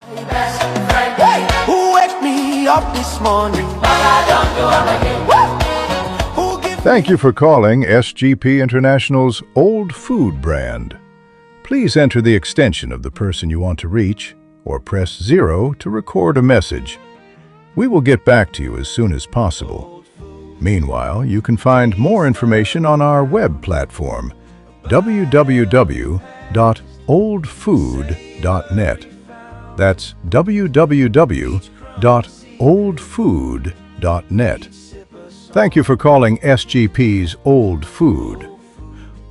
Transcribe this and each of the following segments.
Who wake me up this morning? Thank you for calling SGP International's Old Food brand. Please enter the extension of the person you want to reach or press 0 to record a message. We will get back to you as soon as possible. Meanwhile, you can find more information on our web platform, www.oldfood.net. That's www.oldfood.net. Thank you for calling SGP's Old Food.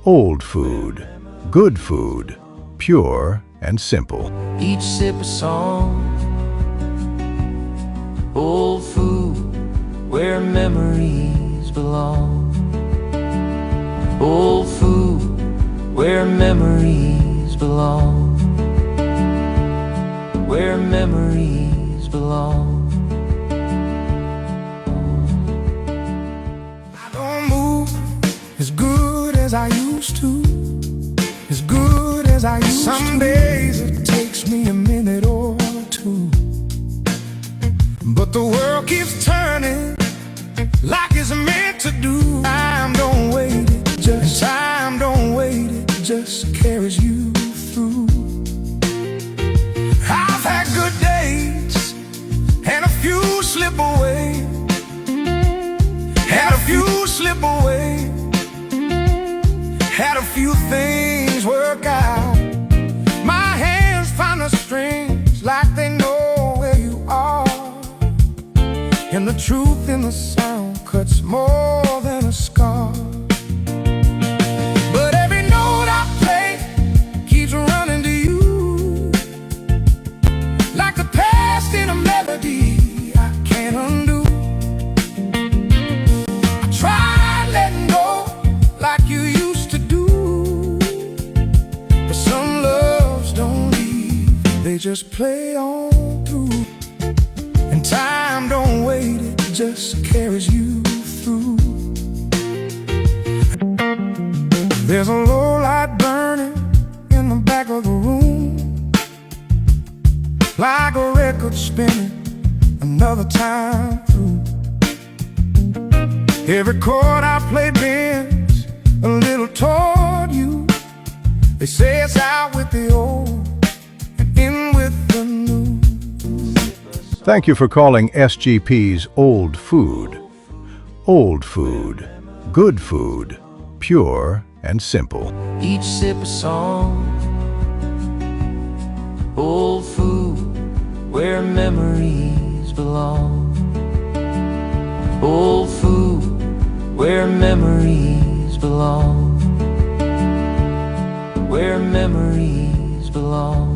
Old food, good food, pure and simple. Each sip a song. Old food, where memories belong. Old food, where memories belong. Where memories belong. As good as I used to, as good as I used to. Some days it takes me a minute or two, but the world keeps turning like it's meant to do. Time don't wait, time don't wait, it just carries you through. I've had good days and a few slip away, had a few slip away. Had a few things work out. My hands find the strings like they know where you are. And the truth in the sound cuts more than a scar. But every note I play keeps running to you, like the past in a melody I can't undo. I tried letting go like you used to do, but some loves don't leave, they just play on through. And time don't wait, it just carries you through. There's a low light burning in the back of the room, like a record spinning another time through. Every chord I play bends a little toward you. They say it's out with the old and in with the new. Thank you for calling SGP's Old Food. Old food, good food, pure and simple. Each sip a song. Old food, where memories belong. Old food, where memories belong. Where memories belong.